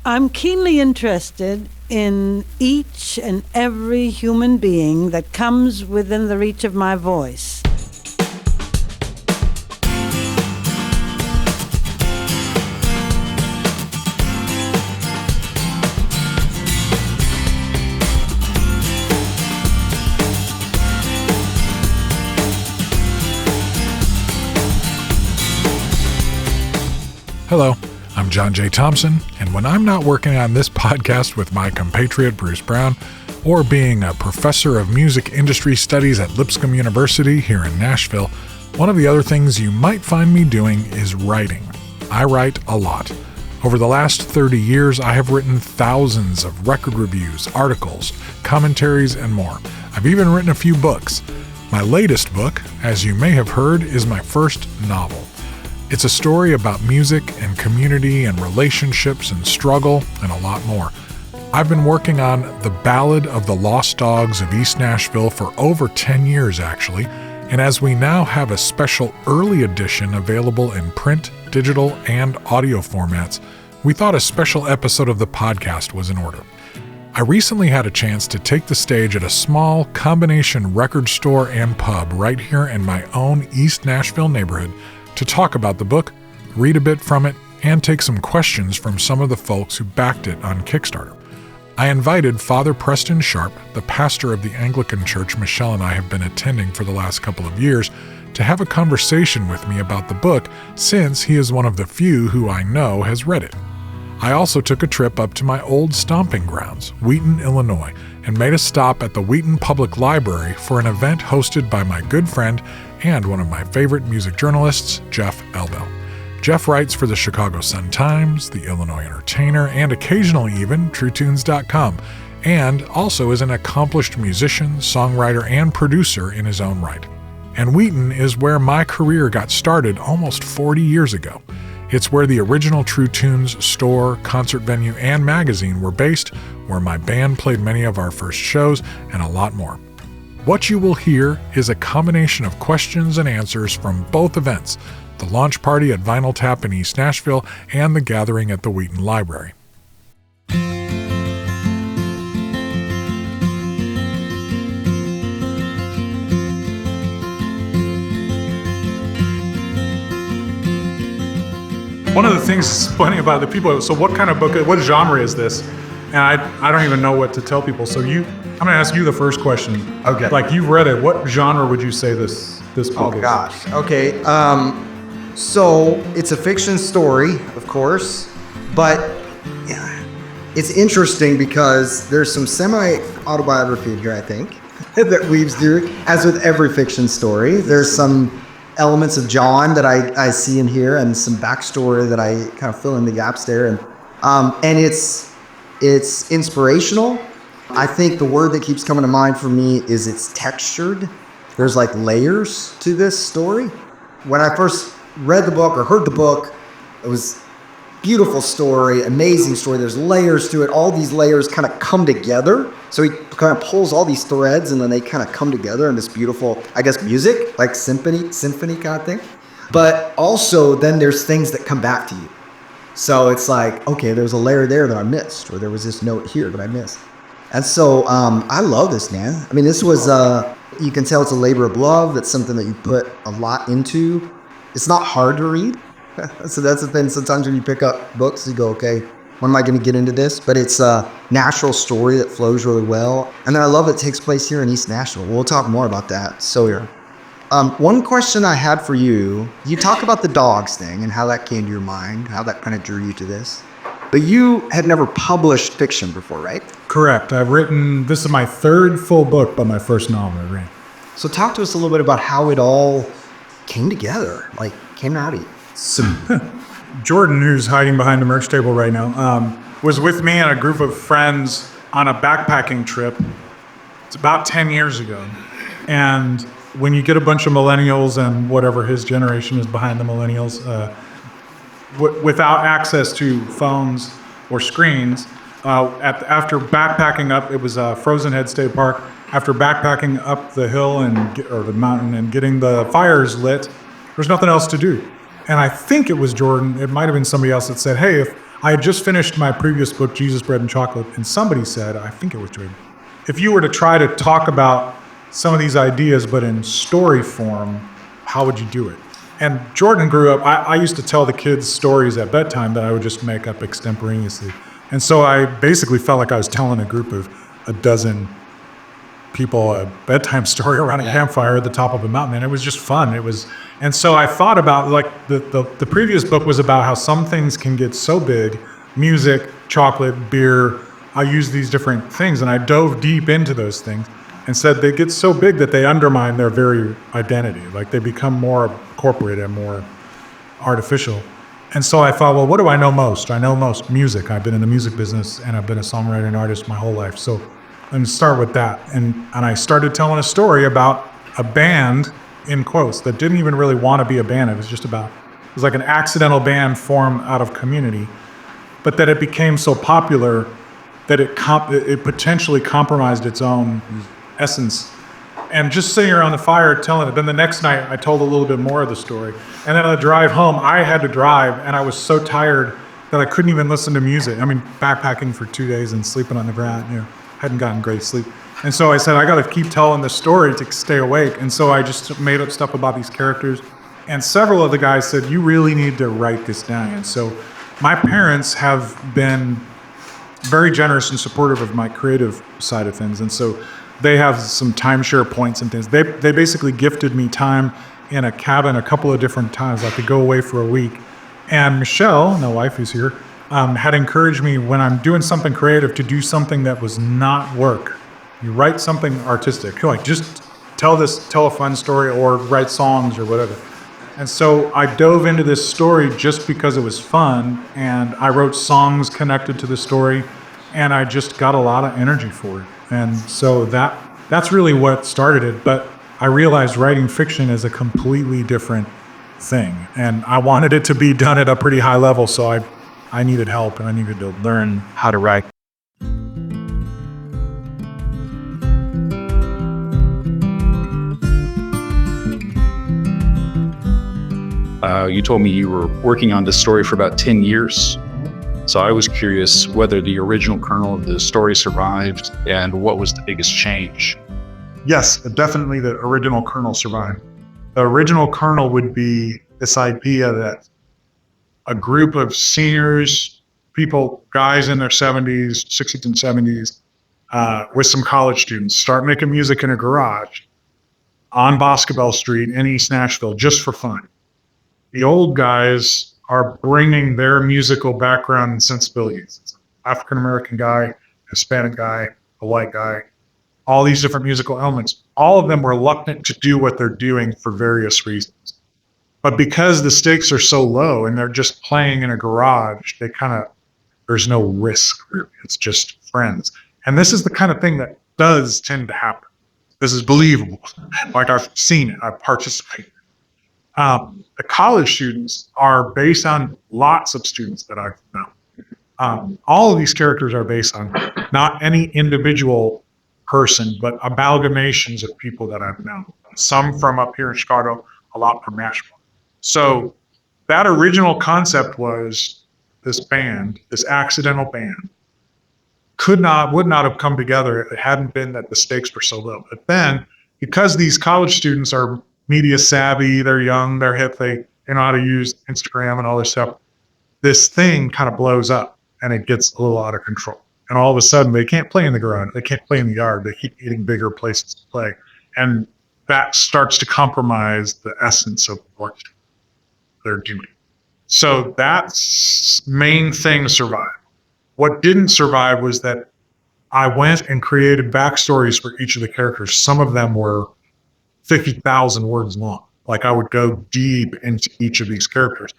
I'm keenly interested in each and every human being that comes within the reach of my voice. Hello, I'm John J. Thompson, and when I'm not working on this podcast with my compatriot Bruce Brown, or being a professor of music industry studies at Lipscomb University here in Nashville, one of the other things you might find me doing is writing. I write a lot. Over the last 30 years, I have written thousands of record reviews, articles, commentaries, and more. I've even written a few books. My latest book, as you may have heard, is my first novel. It's a story about music and community and relationships and struggle and a lot more. I've been working on The Ballad of the Lost Dogs of East Nashville for over 10 years, actually, and as we now have a special early edition available in print, digital, and audio formats, we thought a special episode of the podcast was in order. I recently had a chance to take the stage at a small combination record store and pub right here in my own East Nashville neighborhood to talk about the book, read a bit from it, and take some questions from some of the folks who backed it on Kickstarter. I invited Father Preston Sharpe, the pastor of the Anglican church Michelle and I have been attending for the last couple of years, to have a conversation with me about the book since he is one of the few who I know has read it. I also took a trip up to my old stomping grounds, Wheaton, Illinois, and made a stop at the Wheaton Public Library for an event hosted by my good friend and one of my favorite music journalists, Jeff Elbel. Jeff writes for the Chicago Sun-Times, the Illinois Entertainer, and occasionally even TrueTunes.com, and also is an accomplished musician, songwriter, and producer in his own right. And Wheaton is where my career got started almost 40 years ago. It's where the original True Tunes store, concert venue, and magazine were based, where my band played many of our first shows, and a lot more. What you will hear is a combination of questions and answers from both events, the launch party at Vinyl Tap in East Nashville and the gathering at the Wheaton Library. One of the things that's funny about the people, so what kind of book, what genre is this? And I don't even know what to tell people. So I'm going to ask you the first question. Okay. Like, you've read it. What genre would you say this book is? Oh, gosh. Okay. So it's a fiction story, of course, but it's interesting because there's some semi-autobiography in here, I think, that weaves through. As with every fiction story, there's some elements of John that I see in here and some backstory that I kind of fill in the gaps there. And it's inspirational. I think the word that keeps coming to mind for me is it's textured. There's like layers to this story. When I first read the book or heard the book, it was beautiful story, amazing story. There's layers to it. All these layers kind of come together. So he kind of pulls all these threads and then they kind of come together in this beautiful, I guess, music, like symphony kind of thing. But also then there's things that come back to you. So it's like, okay, there's a layer there that I missed, or there was this note here that I missed. And so I love this, man. I mean, this was, you can tell it's a labor of love. That's something that you put a lot into. It's not hard to read. So that's the thing. Sometimes when you pick up books, you go, okay, when am I going to get into this? But it's a natural story that flows really well. And then I love it takes place here in East Nashville. We'll talk more about that. So here. One question I had for you, you talk about the dogs thing and how that came to your mind, how that kind of drew you to this. But you had never published fiction before, right? Correct. This is my third full book, but my first novel I read. So talk to us a little bit about how it all came together, like came out of you. So, Jordan, who's hiding behind the merch table right now, was with me and a group of friends on a backpacking trip. It's about 10 years ago. And when you get a bunch of millennials and whatever his generation is behind the millennials, without access to phones or screens, after backpacking up, it was Frozen Head State Park. After backpacking up the hill or the mountain and getting the fires lit, there's nothing else to do. And I think it was Jordan, it might have been somebody else that said, hey, if I had just finished my previous book, Jesus, Bread, and Chocolate, and somebody said, I think it was Jordan, if you were to try to talk about some of these ideas, but in story form, how would you do it? And Jordan grew up, I used to tell the kids stories at bedtime that I would just make up extemporaneously. And so I basically felt like I was telling a group of a dozen people a bedtime story around a campfire at the top of a mountain, and it was just fun. And so I thought about, like, the previous book was about how some things can get so big, music, chocolate, beer. I used these different things, and I dove deep into those things and said they get so big that they undermine their very identity. Like, they become more corporate and more artificial. And so I thought, well, what do I know most? I know most music. I've been in the music business, and I've been a songwriter and artist my whole life. So let me start with that. And I started telling a story about a band, in quotes, that didn't even really want to be a band. It was like an accidental band formed out of community, but that it became so popular that it potentially compromised its own essence. And just sitting around the fire telling it. Then the next night I told a little bit more of the story. And then on the drive home, I had to drive, and I was so tired that I couldn't even listen to music. I mean, backpacking for 2 days and sleeping on the ground, hadn't gotten great sleep. And so I said, I got to keep telling the story to stay awake. And so I just made up stuff about these characters. And several of the guys said, you really need to write this down. And so my parents have been very generous and supportive of my creative side of things. And so they have some timeshare points and things. They basically gifted me time in a cabin a couple of different times. I could go away for a week. And Michelle, my wife who's here, had encouraged me when I'm doing something creative to do something that was not work. You write something artistic. Like, just tell a fun story or write songs or whatever. And so I dove into this story just because it was fun, and I wrote songs connected to the story, and I just got a lot of energy for it. And so that's really what started it. But I realized writing fiction is a completely different thing, and I wanted it to be done at a pretty high level, so I needed help, and I needed to learn how to write. You told me you were working on this story for about 10 years. So I was curious whether the original kernel of the story survived and what was the biggest change. Yes, definitely the original kernel survived. The original kernel would be this idea that a group of seniors, people, guys in their 70s, 60s and 70s, with some college students, start making music in a garage on Boscobel Street in East Nashville just for fun. The old guys are bringing their musical background and sensibilities. It's an African-American guy, Hispanic guy, a white guy, all these different musical elements. All of them were reluctant to do what they're doing for various reasons. But because the stakes are so low and they're just playing in a garage, there's no risk, really. It's just friends. And this is the kind of thing that does tend to happen. This is believable. Like, I've seen it, I've participated. The college students are based on lots of students that I've known. All of these characters are based on not any individual person, but amalgamations of people that I've known. Some from up here in Chicago, a lot from Nashville. So that original concept was this band, this accidental band, would not have come together if it hadn't been that the stakes were so low. But then, because these college students are media savvy, they're young, they're hip, they know how to use Instagram and all this stuff, this thing kind of blows up and it gets a little out of control. And all of a sudden they can't play in the garage, they can't play in the yard, they keep getting bigger places to play. And that starts to compromise the essence of what they're doing. So that main thing survived. What didn't survive was that I went and created backstories for each of the characters. Some of them were 50,000 words long. Like, I would go deep into each of these characters.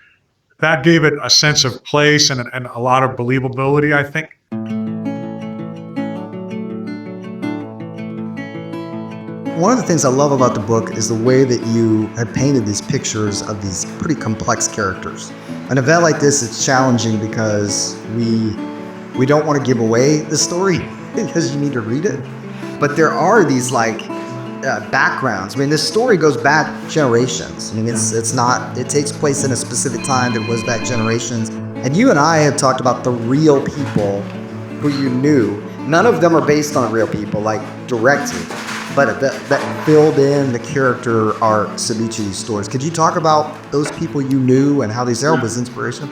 That gave it a sense of place and a lot of believability, I think. One of the things I love about the book is the way that you have painted these pictures of these pretty complex characters. An event like this is challenging because we don't want to give away the story because you need to read it. But there are these backgrounds. I mean, this story goes back generations. I mean, it takes place in a specific time that goes back generations. And you and I had talked about the real people who you knew. None of them are based on real people, like directly, but that filled in the character arcs of each of these stories. Could you talk about those people you knew and how they served as inspiration?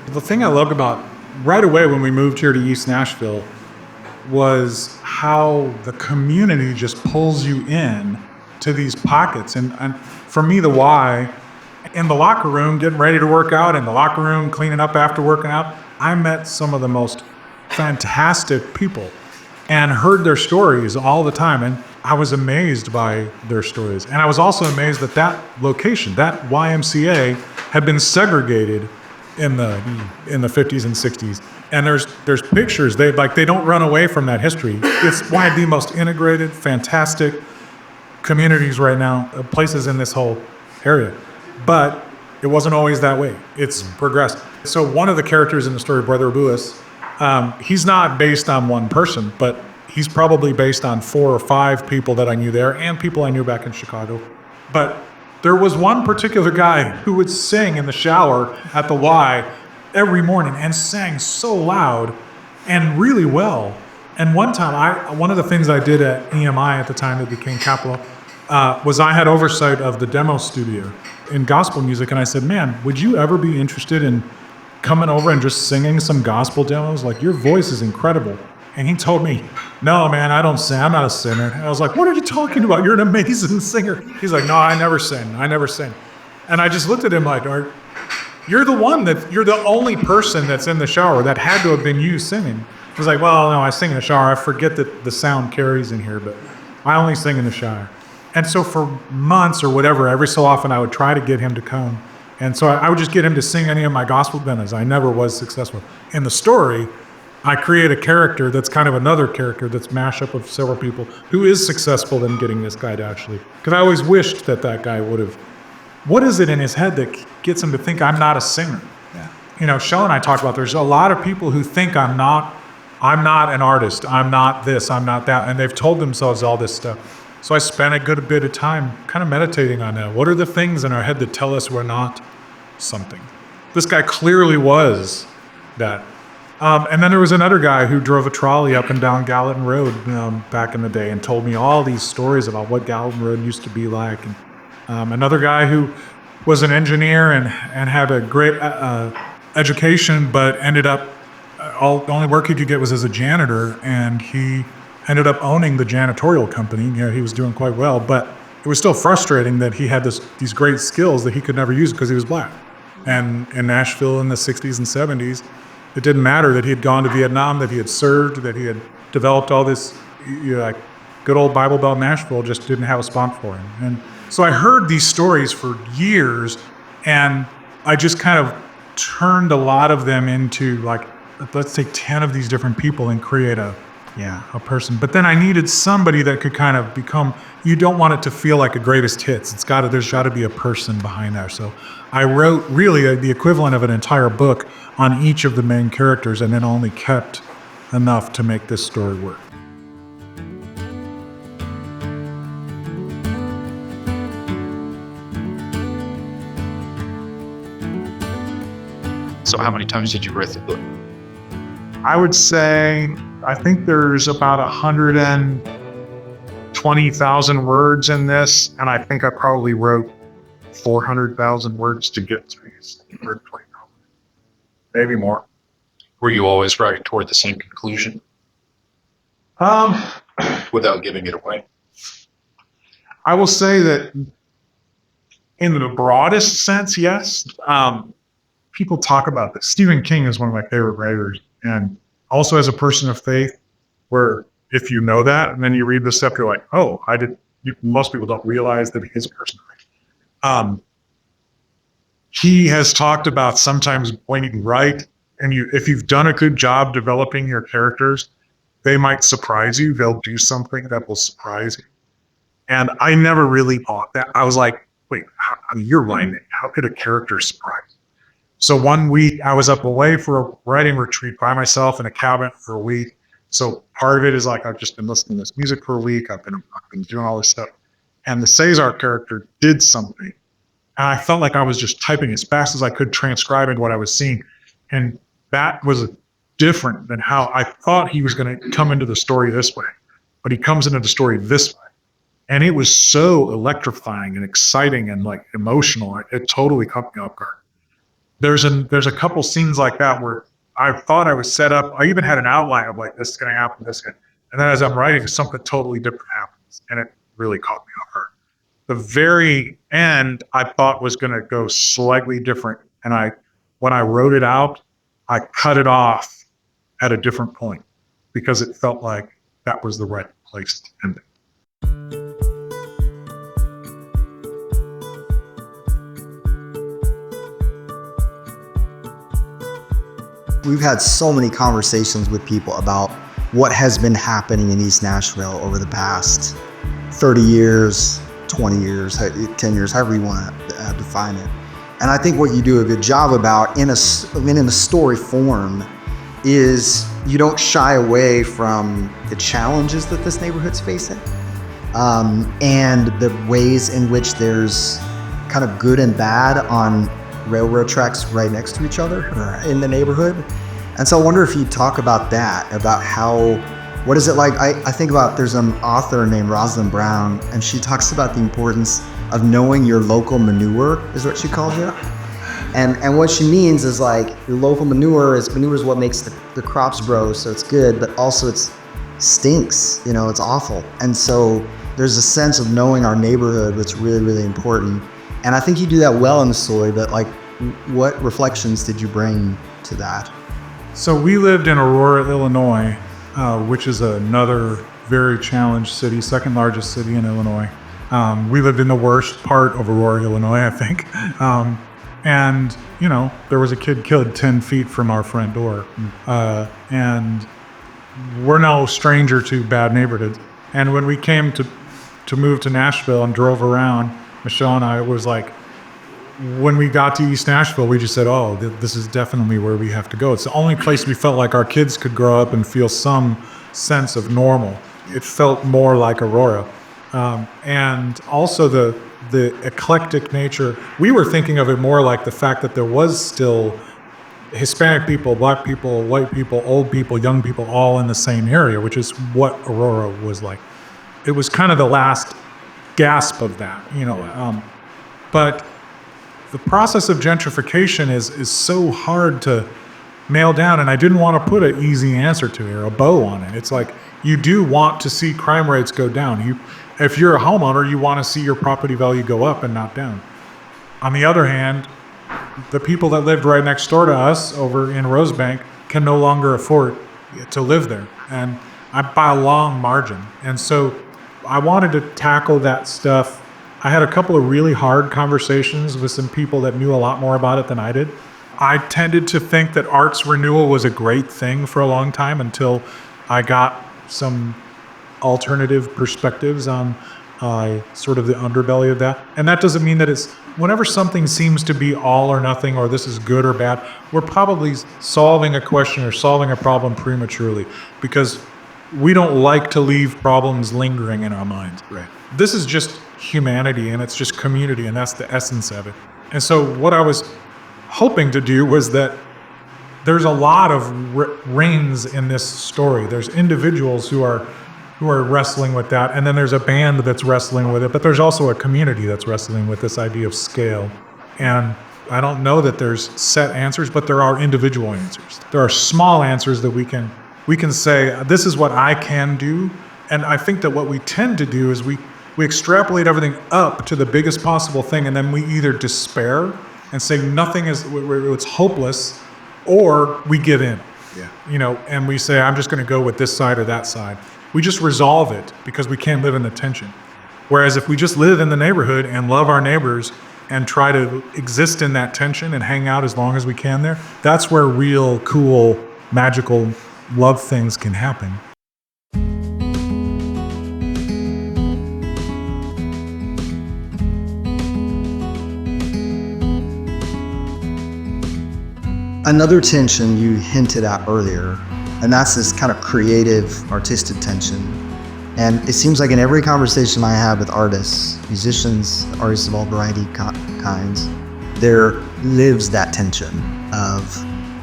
The thing I loved about right away when we moved here to East Nashville was how the community just pulls you in to these pockets. And for me, the why, in the locker room, getting ready to work out, in the locker room, cleaning up after working out, I met some of the most fantastic people and heard their stories all the time. And I was amazed by their stories. And I was also amazed that that location, that YMCA, had been segregated in the 50s and 60s. And there's pictures. They don't run away from that history. It's one of the most integrated, fantastic communities right now, places in this whole area. But it wasn't always that way. It's progressed. So one of the characters in the story, Brother Lewis, he's not based on one person, but he's probably based on 4 or 5 people that I knew there and people I knew back in Chicago. But there was one particular guy who would sing in the shower at the Y every morning and sang so loud and really well. And one time, one of the things I did at EMI at the time that became Capitol was I had oversight of the demo studio in gospel music. And I said, man, would you ever be interested in coming over and just singing some gospel demos? Like, your voice is incredible. And he told me, no, man, I don't sing. I'm not a singer. And I was like, what are you talking about? You're an amazing singer. He's like, no, I never sing. And I just looked at him like, you're the only person that's in the shower. That had to have been you singing. He was like, well, no, I sing in the shower. I forget that the sound carries in here, but I only sing in the shower. And so for months or whatever, every so often I would try to get him to come. And so I would just get him to sing any of my gospel demos. I never was successful. In the story, I create a character that's kind of another character that's mashed up of several people who is successful in getting this guy to actually, because I always wished that guy would have. What is it in his head that gets him to think I'm not a singer? Yeah. You know, Shell and I talked about there's a lot of people who think I'm not an artist, I'm not this, I'm not that, and they've told themselves all this stuff. So I spent a good bit of time kind of meditating on that. What are the things in our head that tell us we're not something? This guy clearly was that. And then there was another guy who drove a trolley up and down Gallatin Road back in the day and told me all these stories about what Gallatin Road used to be like. And another guy who was an engineer and had a great education, but ended up, the only work he could get was as a janitor, and he ended up owning the janitorial company. You know, he was doing quite well, but it was still frustrating that he had these great skills that he could never use because he was black. And in Nashville in the 60s and 70s, it didn't matter that he had gone to Vietnam, that he had served, that he had developed all this, like good old Bible Belt Nashville just didn't have a spot for him. And so I heard these stories for years, and I just kind of turned a lot of them into, like, let's take 10 of these different people and create a person. But then I needed somebody that could kind of become, you don't want it to feel like a greatest hits. There's got to be a person behind there. So I wrote really the equivalent of an entire book on each of the main characters, and then only kept enough to make this story work. So how many times did you write the book? I would say, I think there's about 120,000 words in this, and I think I probably wrote 400,000 words to get to these. Maybe more. Were you always writing toward the same conclusion? Without giving it away? I will say that in the broadest sense, yes. People talk about this. Stephen King is one of my favorite writers, and also as a person of faith, where if you know that and then you read this stuff, you're like, oh, most people don't realize that he's a person of faith. He has talked about sometimes when you write, and if you've done a good job developing your characters, they might surprise you. They'll do something that will surprise you. And I never really thought that. I was like, wait, you're writing. How could a character surprise you? So one week I was up away for a writing retreat by myself in a cabin for a week. So part of it is like, I've just been listening to this music for a week. I've been doing all this stuff. And the Cesar character did something. And I felt like I was just typing as fast as I could, transcribing what I was seeing. And that was different than how I thought he was going to come into the story this way. But he comes into the story this way. And it was so electrifying and exciting and like emotional. It totally caught me off guard. There's a couple scenes like that where I thought I was set up. I even had an outline of like, this is going to happen, this is going to. And then as I'm writing, something totally different happens. And it really caught me off guard. The very end, I thought was going to go slightly different. And when I wrote it out, I cut it off at a different point because it felt like that was the right place to end it. We've had so many conversations with people about what has been happening in East Nashville over the past 30 years, 20 years, 10 years, however you want to define it. And I think what you do a good job about in a story form is you don't shy away from the challenges that this neighborhood's facing, and the ways in which there's kind of good and bad on railroad tracks right next to each other or in the neighborhood. And so I wonder if you talk about that, about what is it like? I think about, there's an author named Rosalind Brown, and she talks about the importance of knowing your local manure, is what she calls it. And what she means is like your local manure is what makes the crops grow, so it's good, but also it stinks, it's awful. And so there's a sense of knowing our neighborhood that's really, really important. And I think you do that well in the story, but like, what reflections did you bring to that? So we lived in Aurora, Illinois, which is another very challenged city, second largest city in Illinois. We lived in the worst part of Aurora, Illinois, I think. And, there was a kid killed 10 feet from our front door. And we're no stranger to bad neighborhoods. And when we came to move to Nashville and drove around, Michelle and I, it was like, when we got to East Nashville, we just said, oh, this is definitely where we have to go. It's the only place we felt like our kids could grow up and feel some sense of normal. It felt more like Aurora. And also the eclectic nature. We were thinking of it more like the fact that there was still Hispanic people, Black people, white people, old people, young people, all in the same area, which is what Aurora was like. It was kind of the last gasp of that, but the process of gentrification is so hard to nail down, and I didn't want to put an easy answer to it or a bow on it. It's like, you do want to see crime rates go down. If you're a homeowner, you want to see your property value go up and not down. On the other hand, the people that lived right next door to us over in Rosebank can no longer afford to live there, and by a long margin. And so I wanted to tackle that stuff. I had a couple of really hard conversations with some people that knew a lot more about it than I did. I tended to think that arts renewal was a great thing for a long time until I got some alternative perspectives on sort of the underbelly of that. And that doesn't mean that whenever something seems to be all or nothing, or this is good or bad, we're probably solving a question or solving a problem prematurely, because we don't like to leave problems lingering in our minds. Right. This is just humanity, and it's just community, and that's the essence of it. And so what I was hoping to do was that there's a lot of reins in this story. There's individuals who are wrestling with that, and then there's a band that's wrestling with it, but there's also a community that's wrestling with this idea of scale. And I don't know that there's set answers, but there are individual answers. There are small answers that we can say, this is what I can do. And I think that what we tend to do is we extrapolate everything up to the biggest possible thing, and then we either despair and say it's hopeless, or we give in. Yeah. And we say, I'm just going to go with this side or that side. We just resolve it because we can't live in the tension. Whereas if we just live in the neighborhood and love our neighbors and try to exist in that tension and hang out as long as we can there, that's where real, cool, magical love things can happen. Another tension you hinted at earlier, and that's this kind of creative, artistic tension. And it seems like in every conversation I have with artists, musicians, artists of all variety kinds, there lives that tension of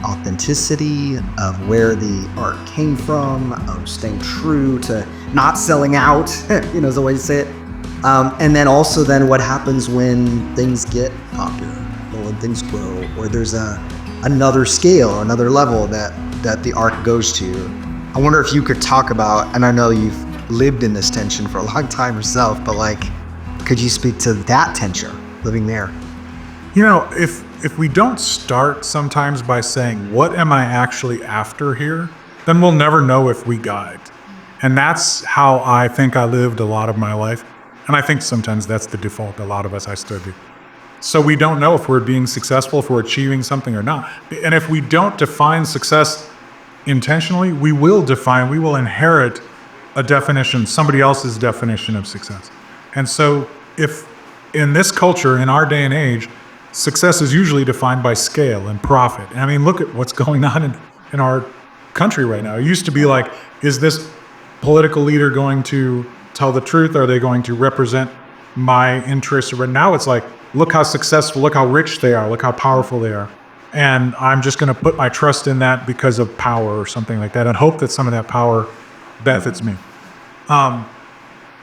authenticity, of where the art came from, of staying true to not selling out, is the way to say it. And then also then what happens when things get popular, or when things grow, or there's another scale, another level that the art goes to. I wonder if you could talk about, and I know you've lived in this tension for a long time yourself, but could you speak to that tension, living there? If we don't start sometimes by saying, what am I actually after here, then we'll never know if we got it. And that's how I think I lived a lot of my life. And I think sometimes that's the default a lot of us I study. So we don't know if we're being successful, if we're achieving something or not. And if we don't define success intentionally, we will inherit a definition, somebody else's definition of success. And so if in this culture, in our day and age, success is usually defined by scale and profit. I mean, look at what's going on in our country right now. It used to be like, is this political leader going to tell the truth? Are they going to represent my interests? But now it's like, look how successful, look how rich they are, look how powerful they are. And I'm just going to put my trust in that because of power or something like that, and hope that some of that power benefits me.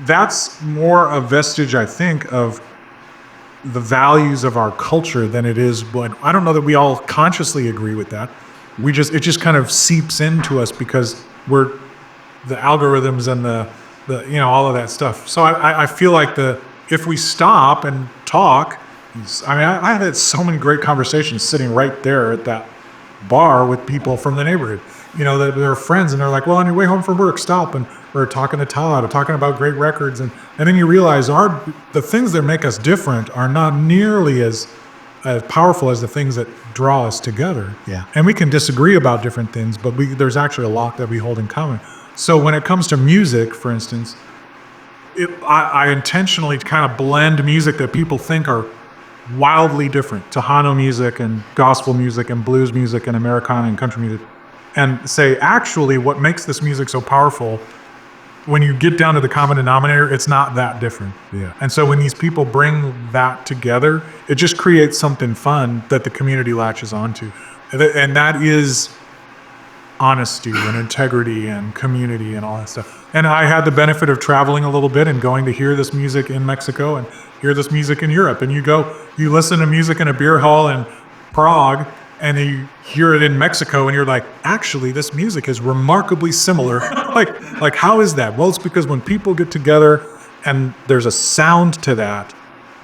That's more a vestige, I think, of the values of our culture than it is. But I don't know that we all consciously agree with that. It just kind of seeps into us because we're the algorithms and the all of that stuff. So I feel like if we stop and talk, I had so many great conversations sitting right there at that bar with people from the neighborhood. They're friends, and they're like, well, on your way home from work, stop, and we're talking to Todd, or talking about great records, and then you realize the things that make us different are not nearly as powerful as the things that draw us together. Yeah. And we can disagree about different things, but there's actually a lot that we hold in common. So when it comes to music, for instance, I intentionally kind of blend music that people think are wildly different, Tejano music and gospel music and blues music and Americana and country music, and say, actually, what makes this music so powerful, when you get down to the common denominator, it's not that different. Yeah. And so when these people bring that together, it just creates something fun that the community latches onto. And that is honesty and integrity and community and all that stuff. And I had the benefit of traveling a little bit and going to hear this music in Mexico and hear this music in Europe. And you listen to music in a beer hall in Prague, and you hear it in Mexico, and you're like, actually, this music is remarkably similar. like how is that? Well, it's because when people get together and there's a sound to that,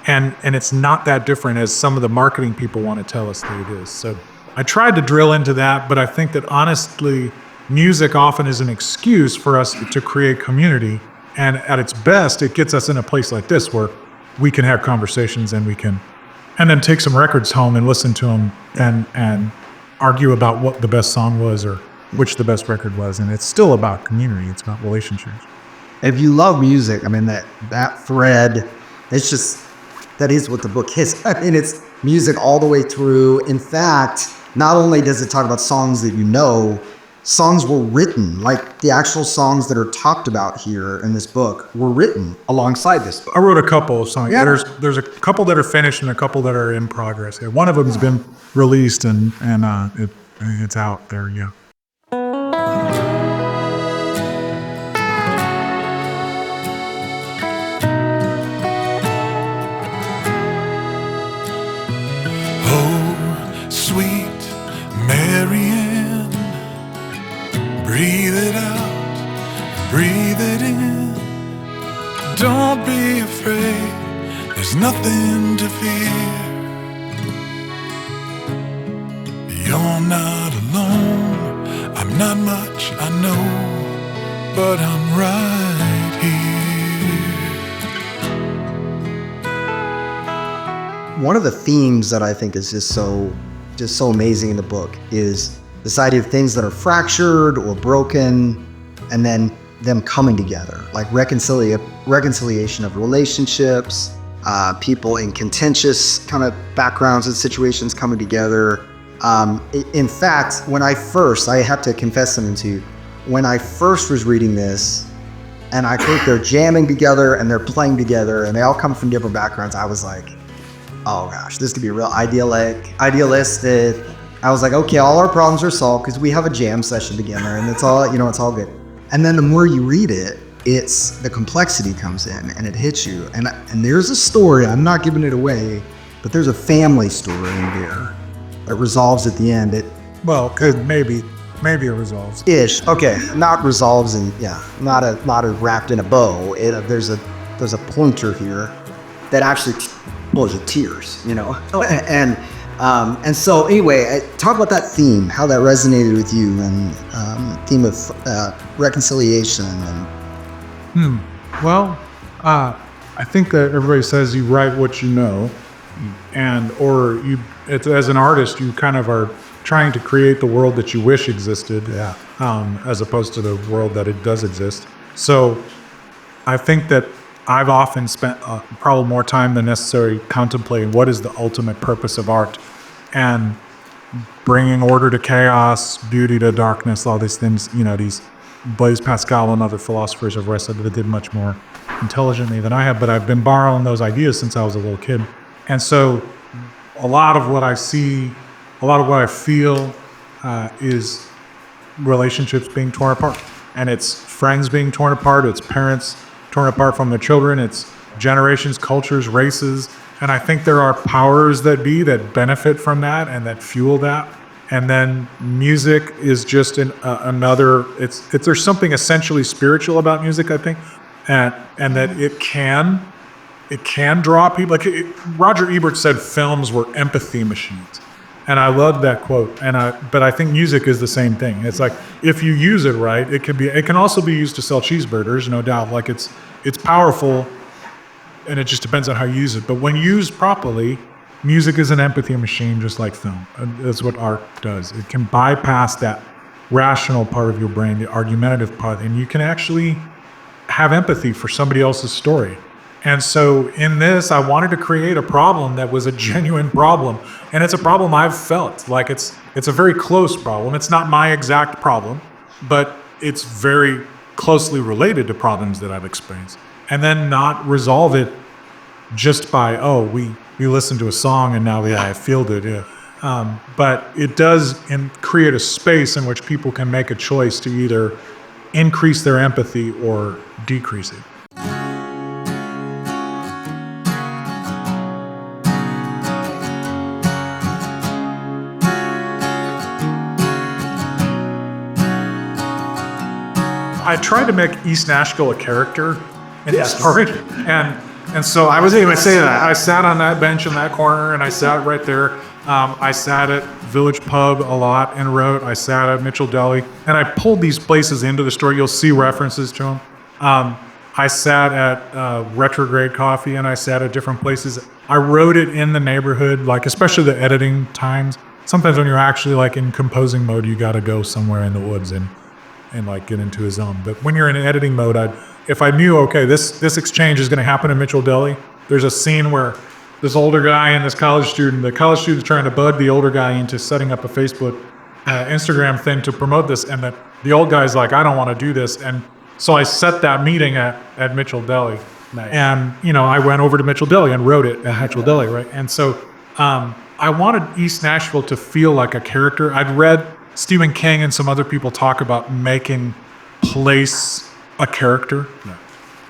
and it's not that different as some of the marketing people want to tell us that it is. So I tried to drill into that, but I think that honestly, music often is an excuse for us to create community. And at its best, it gets us in a place like this where we can have conversations and then take some records home and listen to them and argue about what the best song was or which the best record was. And it's still about community. It's about relationships. If you love music, that thread, that is what the book is. It's music all the way through. In fact, not only does it talk about songs that songs were written, like the actual songs that are talked about here in this book were written alongside this book. I wrote a couple of songs. Yeah. There's a couple that are finished and a couple that are in progress. Yeah, one of them's been released and it's out there. Yeah. Oh, sweet Marianne, breathe it out, breathe it in. Don't be afraid, there's nothing to fear. You're not alone, I'm not much, I know, but I'm right here. One of the themes that I think is just so amazing in the book is this idea of things that are fractured or broken, and then them coming together, like reconciliation of relationships, people in contentious kind of backgrounds and situations coming together. In fact, I have to confess something to you. When I first was reading this, and I think they're jamming together and they're playing together, and they all come from different backgrounds, I was like, oh gosh, this could be real idealistic, I was like, okay, all our problems are solved because we have a jam session together, and it's all, it's all good. And then the more you read it, it's the complexity comes in and it hits you. And there's a story, I'm not giving it away, but there's a family story in here that resolves at the end. Well, maybe it resolves. Ish. Okay, not resolves and not a wrapped in a bow. There's a pointer here that actually pulls you tears, And so anyway, talk about that theme, how that resonated with you, and theme of reconciliation. And Well, I think that everybody says you write what you know, as an artist, you kind of are trying to create the world that you wish existed, as opposed to the world that it does exist. So I think that I've often spent probably more time than necessary contemplating what is the ultimate purpose of art, and bringing order to chaos, beauty to darkness, all these things, these Blaise Pascal and other philosophers have wrestled that did much more intelligently than I have, but I've been borrowing those ideas since I was a little kid. And so a lot of what I see, a lot of what I feel is relationships being torn apart. And it's friends being torn apart, it's parents torn apart from their children, it's generations, cultures, races. And I think there are powers that be that benefit from that and that fuel that. And then music is just another, there's something essentially spiritual about music, I think. And that it can draw people. Roger Ebert said films were empathy machines. And I love that quote. But I think music is the same thing. It's like, if you use it right, it can also be used to sell cheeseburgers, no doubt. Like it's powerful, and it just depends on how you use it. But when used properly, music is an empathy machine, just like film. That's what art does. It can bypass that rational part of your brain, the argumentative part, and you can actually have empathy for somebody else's story. And so in this, I wanted to create a problem that was a genuine problem. And it's a problem I've felt. Like it's a very close problem. It's not my exact problem, but it's very closely related to problems that I've experienced. And then not resolve it just by, we listened to a song and now I feel good. Yeah. But it does create a space in which people can make a choice to either increase their empathy or decrease it. I tried to make East Nashville a character in the story, and so I was able to say that. I sat on that bench in that corner, and I sat right there. I sat at Village Pub a lot and wrote. I sat at Mitchell Deli, and I pulled these places into the story. You'll see references to them. I sat at Retrograde Coffee, and I sat at different places. I wrote it in the neighborhood, like especially the editing times. Sometimes when you're actually like in composing mode, you got to go somewhere in the woods and like get into a zone. But when you're in editing mode, if I knew, okay, this exchange is going to happen in Mitchell Deli, there's a scene where this older guy and this college student, the college student's trying to bug the older guy into setting up a Facebook, Instagram thing to promote this, and the old guy's like, I don't want to do this. And so I set that meeting at Mitchell Deli. Nice. And, I went over to Mitchell Deli and wrote it at Mitchell Deli, right? And so I wanted East Nashville to feel like a character. I'd read Stephen King and some other people talk about making place a character. Yeah.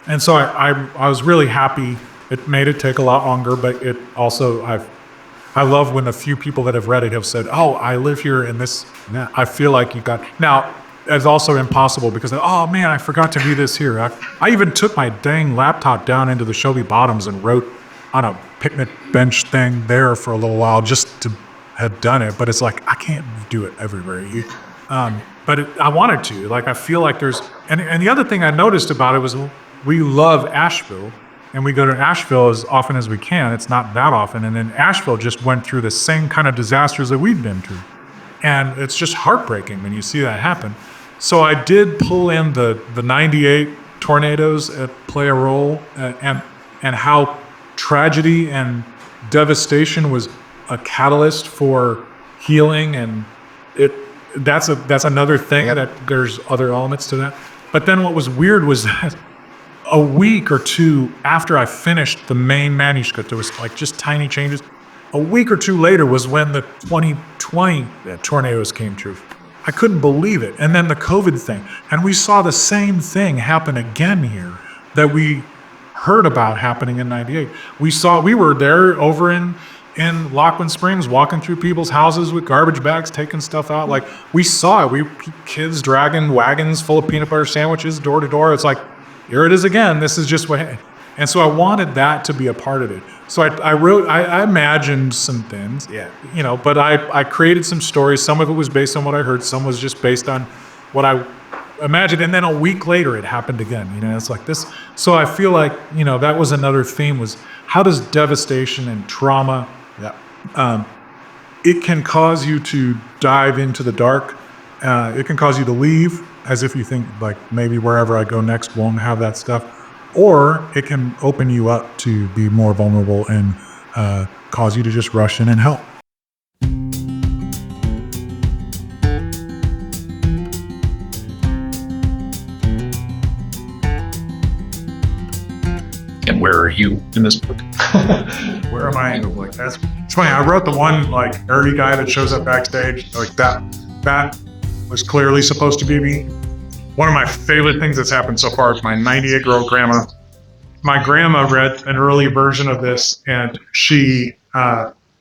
And so I was really happy. It made it take a lot longer, but it also, I love when a few people that have read it have said, I live here in this, I feel like you got, now it's also impossible because, man, I forgot to do this here. I even took my dang laptop down into the Shelby Bottoms and wrote on a picnic bench thing there for a little while just to have done it, but it's like, I can't do it everywhere. But I wanted to, I feel like there's, and the other thing I noticed about it was we love Asheville, and we go to Asheville as often as we can. It's not that often. And then Asheville just went through the same kind of disasters that we've been through. And it's just heartbreaking when you see that happen. So I did pull in the 98 tornadoes play a role, and how tragedy and devastation was a catalyst for healing, and that's another thing. Yep. That there's other elements to that. But then what was weird was that a week or two after I finished the main manuscript, there was just tiny changes. A week or two later was when the 2020 tornadoes came true. I couldn't believe it. And then the COVID thing. And we saw the same thing happen again here that we heard about happening in 98. We were there over in Lockwood Springs, walking through people's houses with garbage bags, taking stuff out. Like, we saw it. Kids dragging wagons full of peanut butter sandwiches door to door. It's like, here it is again. This is just what. And so I wanted that to be a part of it. So I imagined some things, but I created some stories. Some of it was based on what I heard. Some was just based on what I imagined. And then a week later, it happened again. It's like this. So I feel like, that was another theme, was how does devastation and trauma, it can cause you to dive into the dark. It can cause you to leave, as if you think, like, maybe wherever I go next won't have that stuff. Or it can open you up to be more vulnerable and cause you to just rush in and help. And where are you in this book? Where am I? Like, it's funny. I wrote the one, like, nerdy guy that shows up backstage. Like, that was clearly supposed to be me. One of my favorite things that's happened so far is my 98-year-old grandma. My grandma read an early version of this, and she,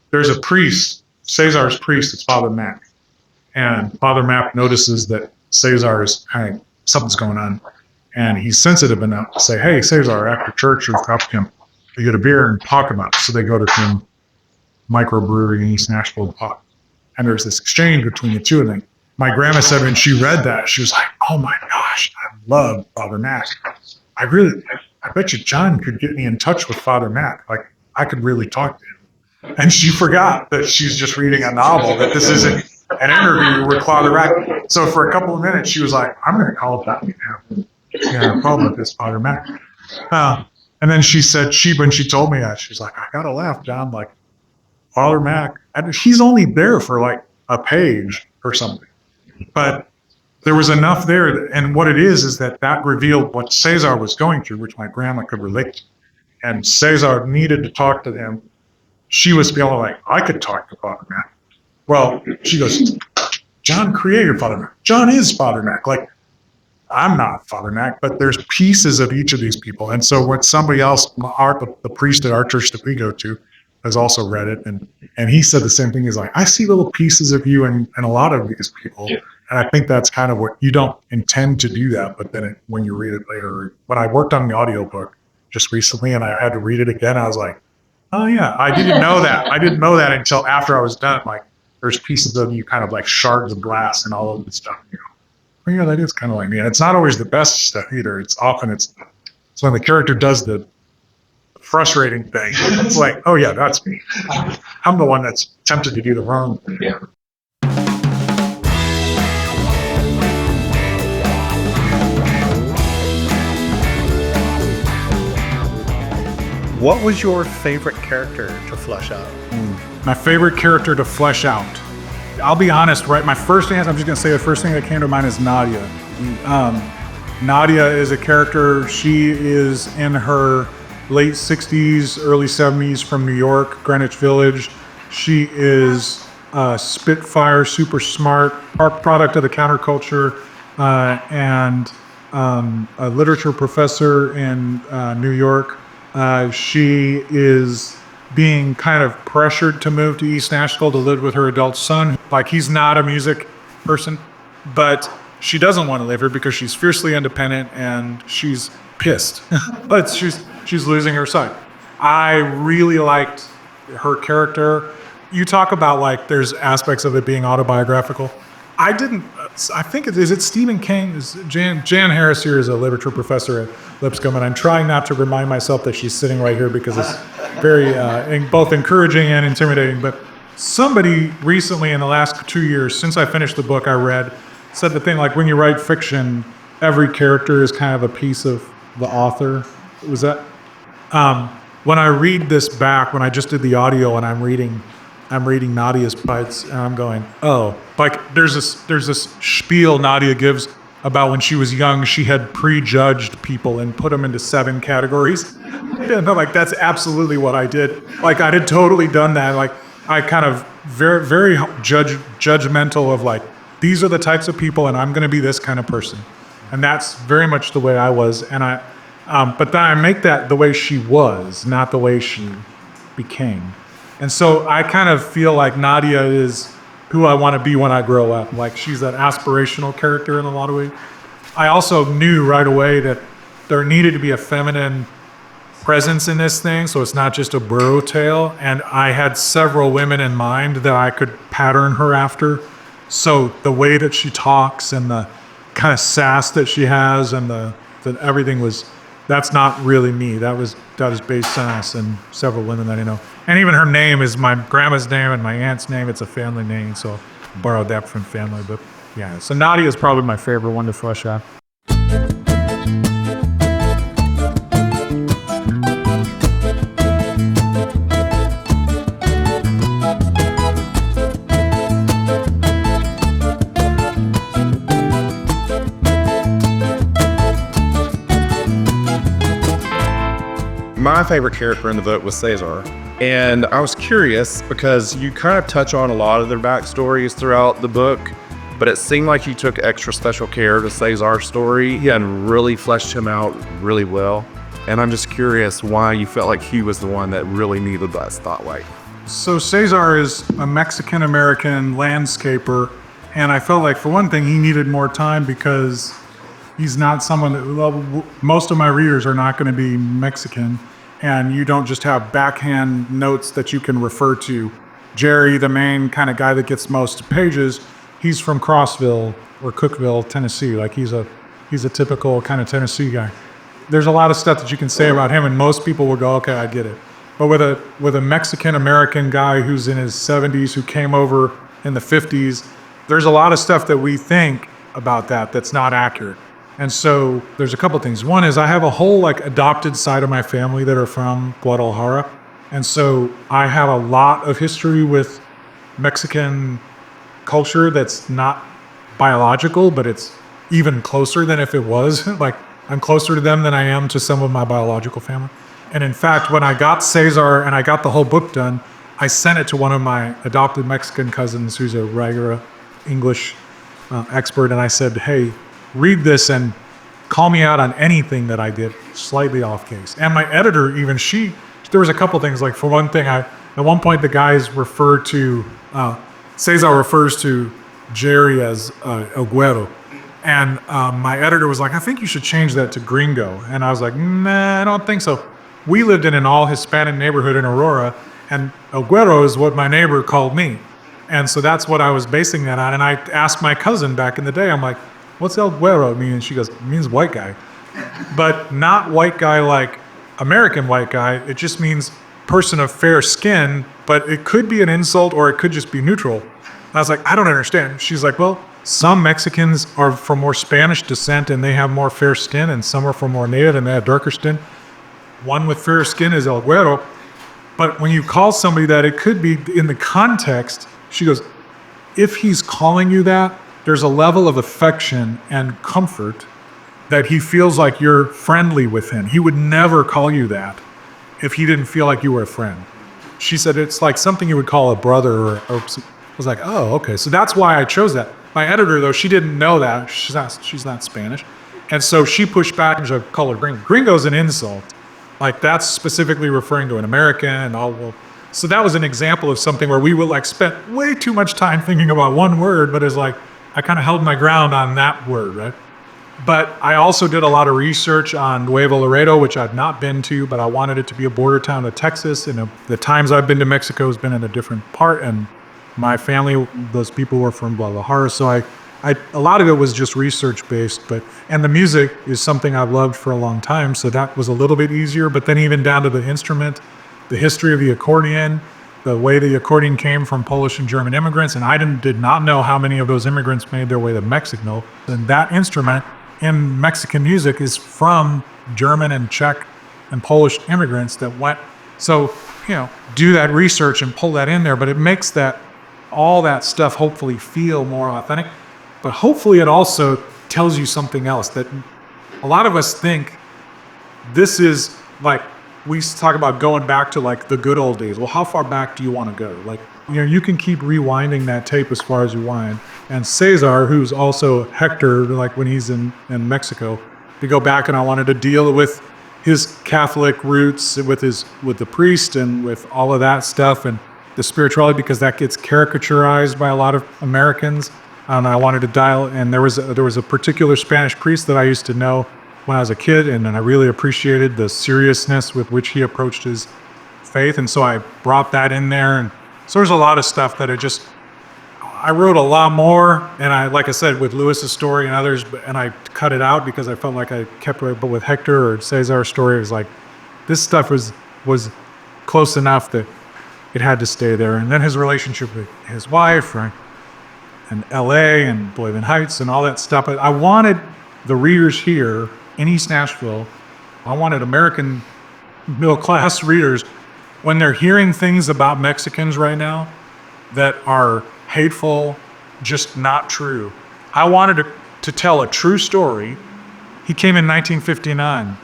there's a priest, Cesar's priest, it's Father Mac. And Father Mac notices that Cesar is something's going on. And he's sensitive enough to say, hey, Cesar, after church, you'll have to get a beer and talk about it. So they go to some microbrewery in East Nashville to talk. And there's this exchange between the two of them. My grandma said when she read that, she was like, oh my gosh, I love Father Mac. I bet you John could get me in touch with Father Mac. Like, I could really talk to him. And she forgot that she's just reading a novel, that this isn't an interview with Father Mac. So for a couple of minutes, she was like, I'm going to call it that now. Yeah, problem with this Father Mac. And then she said, when she told me that, she's like, I got to laugh, John, like, Father Mac, and he's only there for like a page or something. But there was enough there, and what it is that revealed what Cesar was going through, which my grandma could relate to. And Cesar needed to talk to them. She was feeling like, I could talk to Father Mac. Well, she goes, John created Father Mac. John is Father Mac. Like, I'm not Father Mac, but there's pieces of each of these people. And so when somebody else, the priest at our church that we go to, has also read it, and he said the same thing. He's like, I see little pieces of you in a lot of these people. Yeah. And I think that's kind of what, you don't intend to do that, but then when you read it later, when I worked on the audiobook just recently and I had to read it again, I was like, oh yeah, I didn't know that. I didn't know that until after I was done. Like, there's pieces of you kind of like shards of glass and all of this stuff, Oh yeah, that is kind of like me. And it's not always the best stuff either. It's often, it's when the character does the frustrating thing. It's like, oh yeah, that's me. I'm the one that's tempted to do the wrong thing. Yeah. What was your favorite character to flesh out? My favorite character to flesh out. I'll be honest, right? My first thing, I'm just going to say the first thing that came to mind is Nadia. Nadia is a character. She is in her late 60s, early 70s from New York, Greenwich Village. She is a Spitfire, super smart, product of the counterculture, and a literature professor in New York. She is being kind of pressured to move to East Nashville to live with her adult son. Like, he's not a music person, but she doesn't want to live here because she's fiercely independent and she's pissed. But she's losing her sight. I really liked her character. You talk about, like, there's aspects of it being autobiographical. I think is it Stephen King? Jan Harris here is a literature professor at Lipscomb, and I'm trying not to remind myself that she's sitting right here because it's very both encouraging and intimidating. But somebody recently in the last 2 years, since I finished the book I read, said the thing like, when you write fiction, every character is kind of a piece of the author. Was that? When I read this back, when I just did the audio and I'm reading Nadia's bites, and I'm going, oh, like there's this spiel Nadia gives about when she was young, she had prejudged people and put them into 7 categories. And like, that's absolutely what I did. Like, I had totally done that. Like, I kind of very, very judgmental of like, these are the types of people and I'm going to be this kind of person. And that's very much the way I was. And but then I make that the way she was, not the way she became. And so I kind of feel like Nadia is who I want to be when I grow up. Like, she's that aspirational character in a lot of ways. I also knew right away that there needed to be a feminine presence in this thing, so it's not just a burro tale. And I had several women in mind that I could pattern her after. So the way that she talks and the kind of sass that she has and that everything that's not really me. That is based on us and several women that I know. And even her name is my grandma's name and my aunt's name. It's a family name, so I borrowed that from family. But yeah, so Nadia is probably my favorite one to flesh out. My favorite character in the book was Cesar. And I was curious because you kind of touch on a lot of their backstories throughout the book, but it seemed like you took extra special care to Cesar's story and really fleshed him out really well. And I'm just curious why you felt like he was the one that really needed that spotlight. So Cesar is a Mexican-American landscaper, and I felt like, for one thing, he needed more time because he's not someone that, most of my readers are not going to be Mexican, and you don't just have backhand notes that you can refer to. Jerry, the main kind of guy that gets most pages, he's from Crossville or Cookeville, Tennessee. Like, he's a typical kind of Tennessee guy. There's a lot of stuff that you can say about him, and most people will go, okay, I get it. But with a Mexican-American guy who's in his 70s, who came over in the 50s, there's a lot of stuff that we think about that's not accurate. And so there's a couple things. One is I have a whole like adopted side of my family that are from Guadalajara. And so I have a lot of history with Mexican culture that's not biological, but it's even closer than if it was. Like, I'm closer to them than I am to some of my biological family. And in fact, when I got Cesar and I got the whole book done, I sent it to one of my adopted Mexican cousins who's a regular English expert. And I said, hey, read this and call me out on anything that I did slightly off case. And my editor, even there was a couple things. Like, for one thing, at one point the guys refer to, Cesar refers to Jerry as El Güero. And my editor was like, I think you should change that to Gringo. And I was like, nah, I don't think so. We lived in an all Hispanic neighborhood in Aurora, and El Güero is what my neighbor called me. And so that's what I was basing that on. And I asked my cousin back in the day, I'm like, what's El Güero mean? And she goes, it means white guy. But not white guy like American white guy. It just means person of fair skin, but it could be an insult or it could just be neutral. And I was like, I don't understand. She's like, well, some Mexicans are from more Spanish descent and they have more fair skin, and some are from more native and they have darker skin. One with fair skin is El Güero. But when you call somebody that, it could be in the context. She goes, if he's calling you that, there's a level of affection and comfort that he feels like you're friendly with him. He would never call you that if he didn't feel like you were a friend. She said it's like something you would call a brother or I was like, oh, okay. So that's why I chose that. My editor, though, she didn't know that. She's not Spanish. And so she pushed back and said, call her Gringo. Gringo's an insult. Like, that's specifically referring to an American and all. Well, so that was an example of something where we would like spent way too much time thinking about one word, but it's like, I kind of held my ground on that word, right? But I also did a lot of research on Nuevo Laredo, which I've not been to, but I wanted it to be a border town of Texas. And the times I've been to Mexico has been in a different part, and my family, those people were from Guadalajara. So a lot of it was just research based, and the music is something I've loved for a long time. So that was a little bit easier, but then even down to the instrument, the history of the accordion, the way the accordion came from Polish and German immigrants, and I did not know how many of those immigrants made their way to Mexico. And that instrument in Mexican music is from German and Czech and Polish immigrants that went. So, do that research and pull that in there, but it makes all that stuff hopefully feel more authentic. But hopefully it also tells you something else, that a lot of us think this is like, we talk about going back to like the good old days. Well, how far back do you want to go? Like, you can keep rewinding that tape as far as you want. And Cesar, who's also Hector, like when he's in Mexico, to go back, and I wanted to deal with his Catholic roots, with the priest and with all of that stuff and the spirituality, because that gets caricaturized by a lot of Americans. And I wanted to dial, and there was a particular Spanish priest that I used to know when I was a kid, and I really appreciated the seriousness with which he approached his faith, and so I brought that in there. And so there's a lot of stuff that I wrote a lot more, and like I said, with Lewis's story and others, and I cut it out because I felt like I kept it. But with Hector or Cesar's story, it was like, this stuff was close enough that it had to stay there. And then his relationship with his wife, right, and L.A. and Boylan Heights and all that stuff. But I wanted the readers here in East Nashville, I wanted American middle-class readers, when they're hearing things about Mexicans right now that are hateful, just not true. I wanted to tell a true story. He came in 1959.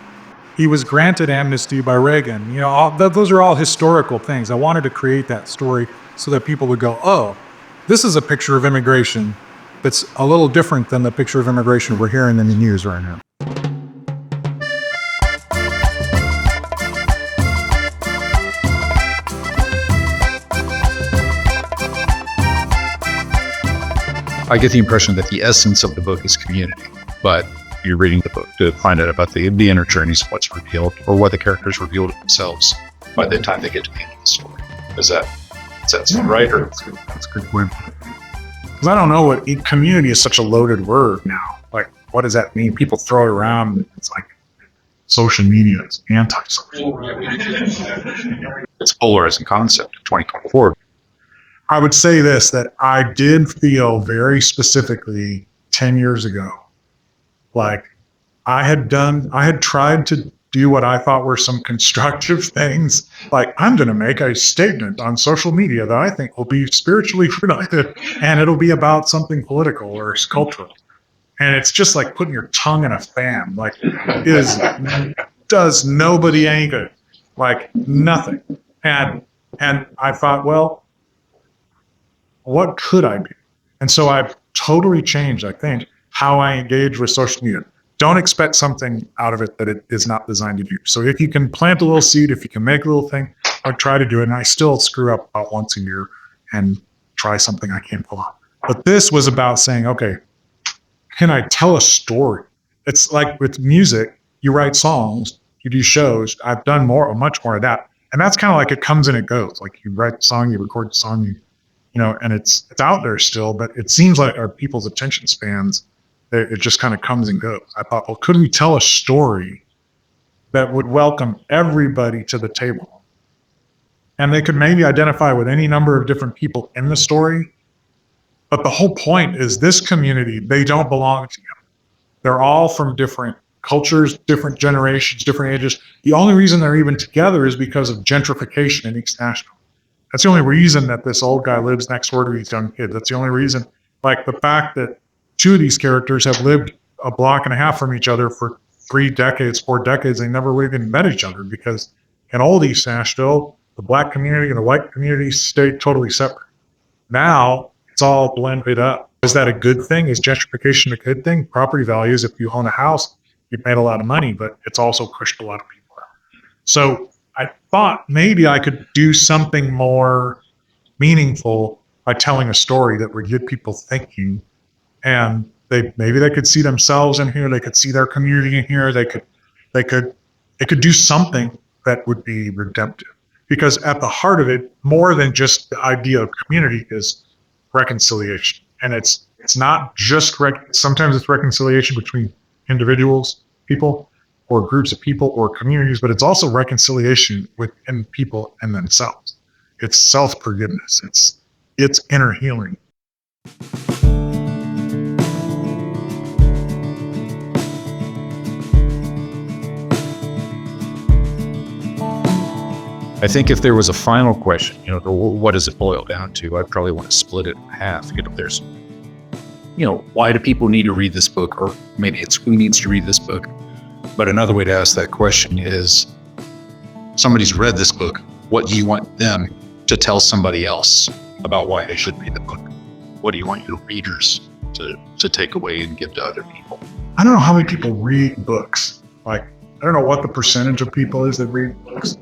He was granted amnesty by Reagan. Those are all historical things. I wanted to create that story so that people would go, oh, this is a picture of immigration that's a little different than the picture of immigration we're hearing in the news right now. I get the impression that the essence of the book is community, but you're reading the book to find out about the inner journeys of what's revealed, or what the characters reveal to themselves by the time they get to the end of the story. Does that sound right? Or that's a good point. Because I don't know what community is such a loaded word now. Like, what does that mean? People throw it around. It's like social media. It's anti-social. It's polarizing concept in 2024. I would say this, that I did feel very specifically 10 years ago, like I had tried to do what I thought were some constructive things. Like, I'm going to make a statement on social media that I think will be spiritually productive, and it'll be about something political or cultural. And it's just like putting your tongue in a fan. Like, does nobody any good. Like, nothing. And I thought, well, what could I do? And so I've totally changed, I think, how I engage with social media. Don't expect something out of it that it is not designed to do. So if you can plant a little seed, if you can make a little thing, I'll try to do it. And I still screw up about once a year and try something I can't pull off. But this was about saying, okay, can I tell a story? It's like with music, you write songs, you do shows. I've done much more of that. And that's kind of like it comes and it goes. Like, you write a song, you record a song, and it's out there still, but it seems like our people's attention spans, it just kind of comes and goes. I thought, well, could we tell a story that would welcome everybody to the table? And they could maybe identify with any number of different people in the story. But the whole point is, this community, they don't belong together. They're all from different cultures, different generations, different ages. The only reason they're even together is because of gentrification in East Nashville. That's the only reason that this old guy lives next door to these young kids. That's the only reason. Like, the fact that two of these characters have lived a block and a half from each other for 3 decades, 4 decades, they never even met each other, because in old East Nashville, the black community and the white community stayed totally separate. Now it's all blended up. Is that a good thing? Is gentrification a good thing? Property values, if you own a house, you've made a lot of money, but it's also pushed a lot of people out. So I thought maybe I could do something more meaningful by telling a story that would get people thinking, and maybe they could see themselves in here, they could see their community in here, they could do something that would be redemptive. Because at the heart of it, more than just the idea of community, is reconciliation. And it's not just sometimes it's reconciliation between individuals, people, or groups of people, or communities, but it's also reconciliation within people and themselves. It's self-forgiveness. It's inner healing. I think if there was a final question, what does it boil down to? I'd probably want to split it in half. There's why do people need to read this book? Or maybe it's who needs to read this book. But another way to ask that question is, somebody's read this book. What do you want them to tell somebody else about why they should read the book? What do you want your readers to take away and give to other people? I don't know how many people read books. Like, I don't know what the percentage of people is that read books.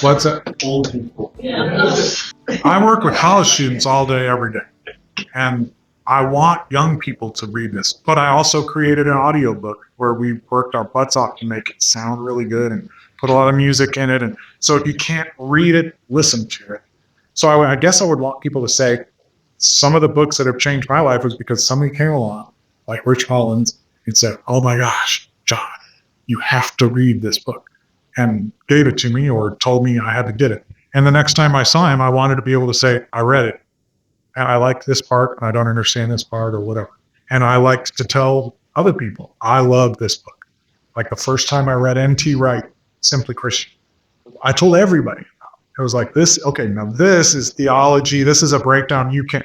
What's that? Old people. I work with college students all day, every day. And I want young people to read this. But I also created an audiobook where we worked our butts off to make it sound really good and put a lot of music in it. And so if you can't read it, listen to it. So I guess I would want people to say, some of the books that have changed my life was because somebody came along, like Rich Hollins, and said, oh my gosh, John, you have to read this book, and gave it to me or told me I had to get it. And the next time I saw him, I wanted to be able to say, I read it, and I like this part, and I don't understand this part, or whatever. And I liked to tell other people, I love this book. Like the first time I read N.T. Wright, Simply Christian, I told everybody. It was like this, okay, now this is theology. This is a breakdown you can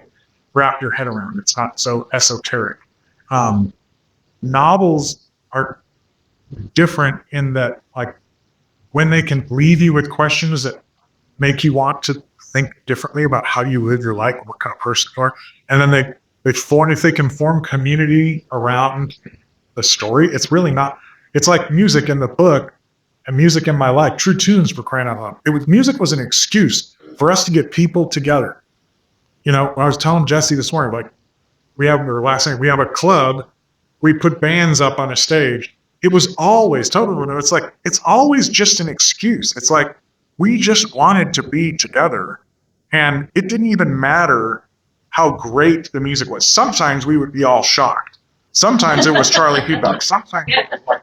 wrap your head around. It's not so esoteric. Novels are different in that, like, when they can leave you with questions that make you want to think differently about how you live your life, what kind of person you are, and then if they can form community around the story, it's really not, it's like music in the book. And music in my life, true tunes for crying out loud. Music was an excuse for us to get people together. I was telling Jesse this morning, like, we have a club. We put bands up on a stage. It was always it's always just an excuse. It's like, we just wanted to be together, and it didn't even matter how great the music was. Sometimes we would be all shocked. Sometimes it was Charlie Peacock. Sometimes it was like,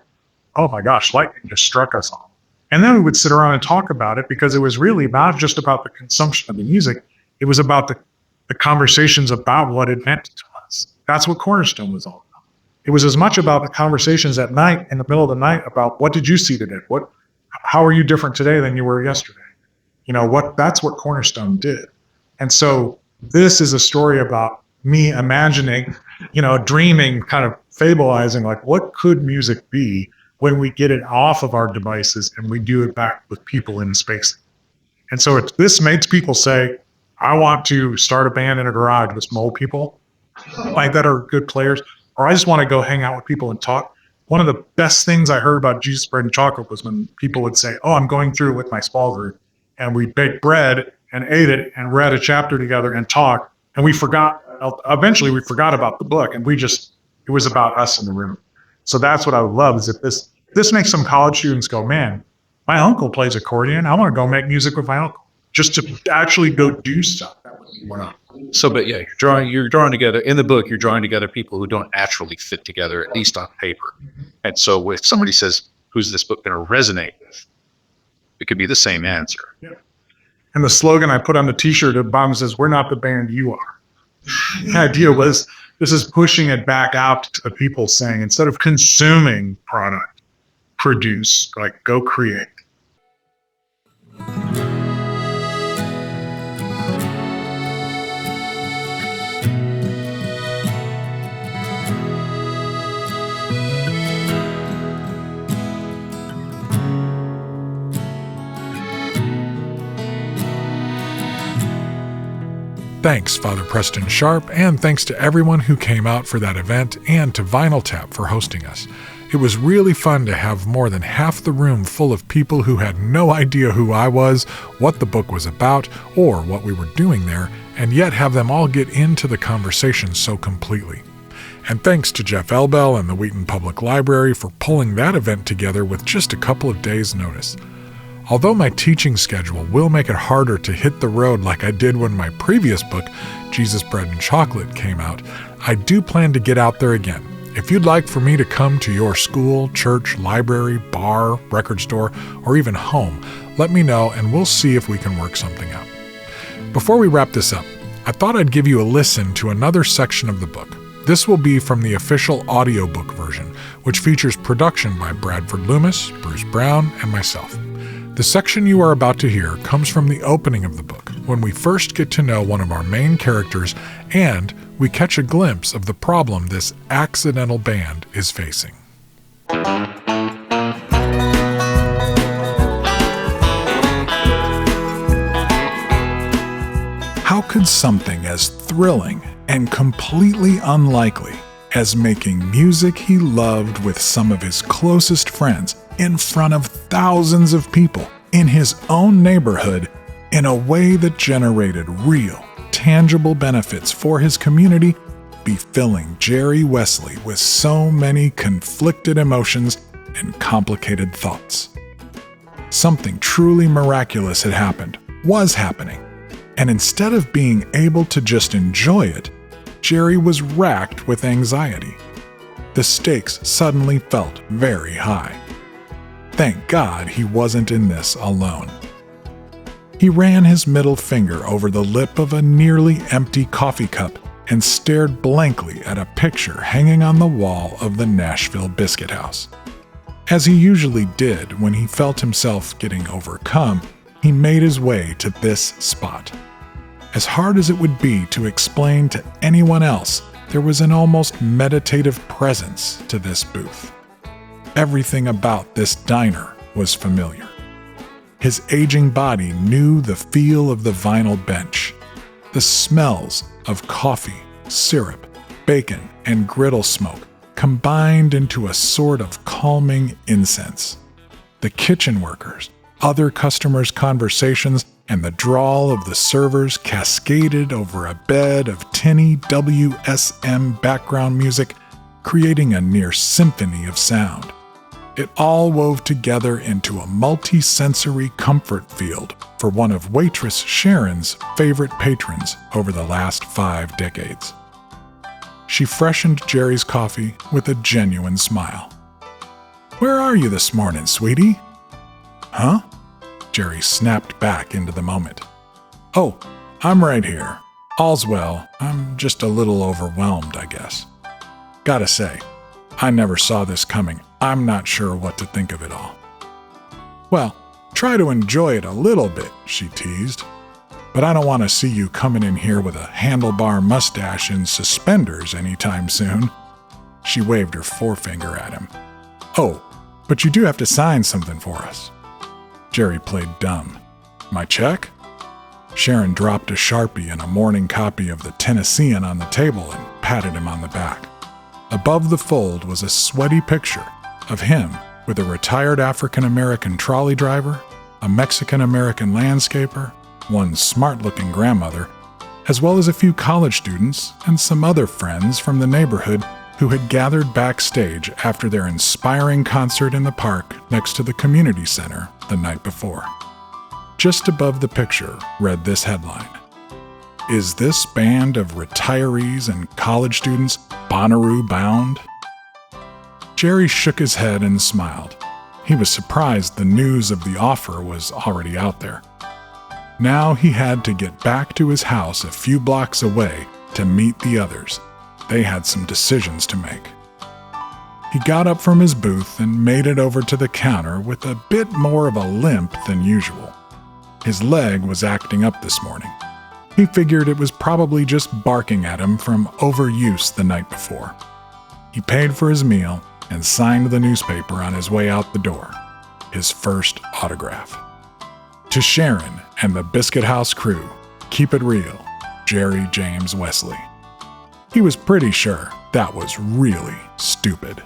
oh my gosh, lightning just struck us all. And then we would sit around and talk about it, because it was really not just about the consumption of the music. It was about the conversations about what it meant to us. That's what Cornerstone was all about. It was as much about the conversations at night, in the middle of the night, about what did you see today? How are you different today than you were yesterday? That's what Cornerstone did. And so this is a story about me imagining, dreaming, kind of fabulizing, like, what could music be when we get it off of our devices and we do it back with people in space. And so this makes people say, I want to start a band in a garage with some old people like that are good players, or I just want to go hang out with people and talk. One of the best things I heard about Jesus Bread and Chocolate was when people would say, oh, I'm going through with my small group, and we baked bread and ate it and read a chapter together and talked, and eventually we forgot about the book, and it was about us in the room. So that's what I would love, is if this makes some college students go, man, my uncle plays accordion. I want to go make music with my uncle, just to actually go do stuff. That would be what I'm. So, but yeah, you're drawing together in the book. You're drawing together people who don't naturally fit together, at least on paper. And so, if somebody says, "Who's this book going to resonate with?" It could be the same answer. Yeah. And the slogan I put on the T-shirt at the bottom says, "We're not the band you are." The idea was, this is pushing it back out to the people, saying, instead of consuming product, produce, like, go create. Thanks, Father Preston Sharpe, and thanks to everyone who came out for that event, and to Vinyl Tap for hosting us. It was really fun to have more than half the room full of people who had no idea who I was, what the book was about, or what we were doing there, and yet have them all get into the conversation so completely. And thanks to Jeff Elbel and the Wheaton Public Library for pulling that event together with just a couple of days' notice. Although my teaching schedule will make it harder to hit the road like I did when my previous book, Jesus Bread and Chocolate, came out, I do plan to get out there again. If you'd like for me to come to your school, church, library, bar, record store, or even home, let me know and we'll see if we can work something out. Before we wrap this up, I thought I'd give you a listen to another section of the book. This will be from the official audiobook version, which features production by Bradford Loomis, Bruce Brown, and myself. The section you are about to hear comes from the opening of the book, when we first get to know one of our main characters and we catch a glimpse of the problem this accidental band is facing. How could something as thrilling and completely unlikely as making music he loved with some of his closest friends in front of thousands of people in his own neighborhood in a way that generated real, tangible benefits for his community be filling Jerry Wesley with so many conflicted emotions and complicated thoughts? Something truly miraculous had happened, was happening, and instead of being able to just enjoy it, Jerry was racked with anxiety. The stakes suddenly felt very high. Thank God he wasn't in this alone. He ran his middle finger over the lip of a nearly empty coffee cup and stared blankly at a picture hanging on the wall of the Nashville biscuit house. As he usually did when he felt himself getting overcome, he made his way to this spot. As hard as it would be to explain to anyone else, there was an almost meditative presence to this booth. Everything about this diner was familiar. His aging body knew the feel of the vinyl bench, the smells of coffee, syrup, bacon, and griddle smoke combined into a sort of calming incense. The kitchen workers, other customers' conversations, and the drawl of the servers cascaded over a bed of tinny WSM background music, creating a near symphony of sound. It all wove together into a multi-sensory comfort field for one of waitress Sharon's favorite patrons over the last 5 decades. She freshened Jerry's coffee with a genuine smile. "Where are you this morning, sweetie?" "Huh?" Jerry snapped back into the moment. "Oh, I'm right here. All's well. I'm just a little overwhelmed, I guess. Gotta say, I never saw this coming. I'm not sure what to think of it all." "Well, try to enjoy it a little bit," she teased. "But I don't want to see you coming in here with a handlebar mustache and suspenders anytime soon." She waved her forefinger at him. "Oh, but you do have to sign something for us." Jerry played dumb. "My check?" Sharon dropped a Sharpe and a morning copy of the Tennessean on the table and patted him on the back. Above the fold was a sweaty picture of him with a retired African-American trolley driver, a Mexican-American landscaper, one smart-looking grandmother, as well as a few college students and some other friends from the neighborhood who had gathered backstage after their inspiring concert in the park next to the community center the night before. Just above the picture read this headline: "Is this band of retirees and college students Bonnaroo bound?" Jerry shook his head and smiled. He was surprised the news of the offer was already out there. Now he had to get back to his house a few blocks away to meet the others. They had some decisions to make. He got up from his booth and made it over to the counter with a bit more of a limp than usual. His leg was acting up this morning. He figured it was probably just barking at him from overuse the night before. He paid for his meal and signed the newspaper on his way out the door. His first autograph. To Sharon and the Biscuit House crew, keep it real, Jerry James Wesley. He was pretty sure that was really stupid.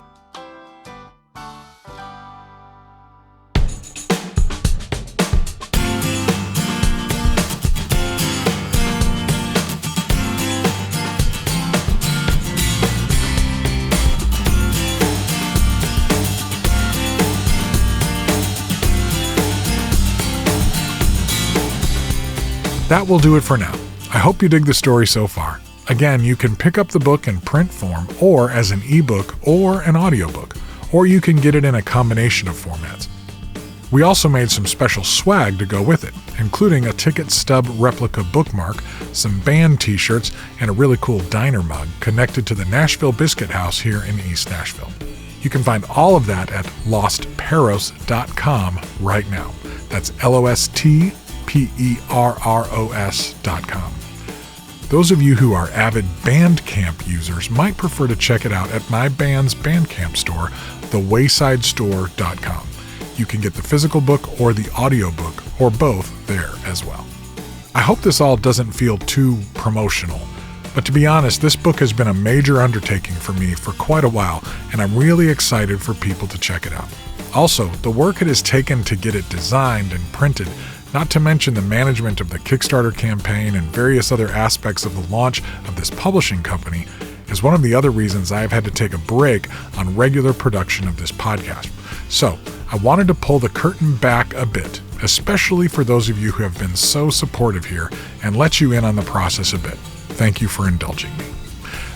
That will do it for now. I hope you dig the story so far. Again, you can pick up the book in print form or as an ebook or an audiobook, or you can get it in a combination of formats. We also made some special swag to go with it, including a ticket stub replica bookmark, some band t-shirts, and a really cool diner mug connected to the Nashville Biscuit House here in East Nashville. You can find all of that at lostperos.com right now. That's LOSTPERROS.com. Those of you who are avid Bandcamp users might prefer to check it out at my band's Bandcamp store, thewaysidestore.com. You can get the physical book or the audiobook, or both, there as well. I hope this all doesn't feel too promotional, but to be honest, this book has been a major undertaking for me for quite a while, and I'm really excited for people to check it out. Also, the work it has taken to get it designed and printed, not to mention the management of the Kickstarter campaign and various other aspects of the launch of this publishing company, is one of the other reasons I have had to take a break on regular production of this podcast. So, I wanted to pull the curtain back a bit, especially for those of you who have been so supportive here, and let you in on the process a bit. Thank you for indulging me.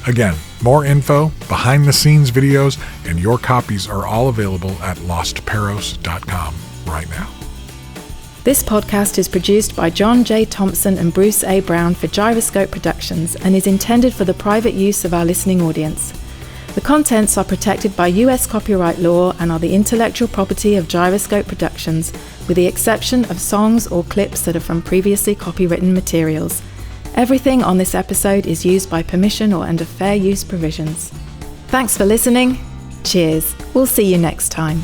Again, more info, behind-the-scenes videos, and your copies are all available at lostperos.com right now. This podcast is produced by John J. Thompson and Bruce A. Brown for Gyroscope Productions and is intended for the private use of our listening audience. The contents are protected by US copyright law and are the intellectual property of Gyroscope Productions, with the exception of songs or clips that are from previously copywritten materials. Everything on this episode is used by permission or under fair use provisions. Thanks for listening. Cheers. We'll see you next time.